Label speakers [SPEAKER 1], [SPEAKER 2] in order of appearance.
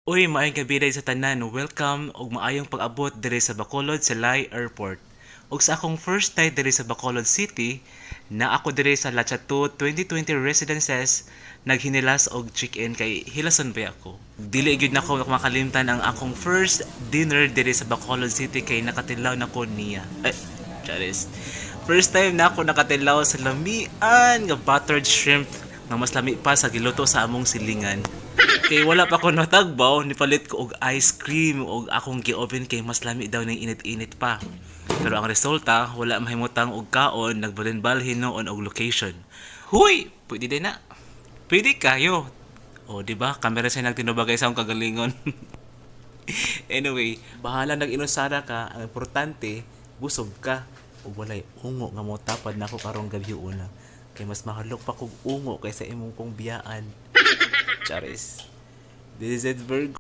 [SPEAKER 1] Uy, maayong gabi dahil sa tanan. Welcome ug maayong pag-abot diri sa Bacolod sa Lai Airport. Ug sa akong first night diri sa Bacolod City, na ako diri sa La Chateau 2020 Residences, naghinilas og check-in kay hilason ba ako. Dili gyud nako makalimtan ang akong first dinner diri sa Bacolod City kay nakatilaw nako niya. Charis. First time na ako nakatilaw sa lamian nga buttered shrimp nga mas lami pa sa giluto sa among silingan. Kay wala pa ko natagbaw, nipalit ko og ice cream og akong gi-oven kay mas lami daw ng init-init pa. Pero ang resulta, wala mahimutang og kaon, nagbalin-balhin noon og location. Huy! Pwede din na. Pwede kayo. O, di ba? Kamera siya nagtinubagay sa akong kagalingon. Anyway, bahala nag-inusara ka. Ang importante, busog ka. O walay ungo nga mo tapad na ako karong gabi una. Kay mas mahalok pa kog ungo kaysa imong kong biyaan. Charis. This is it, Virgo.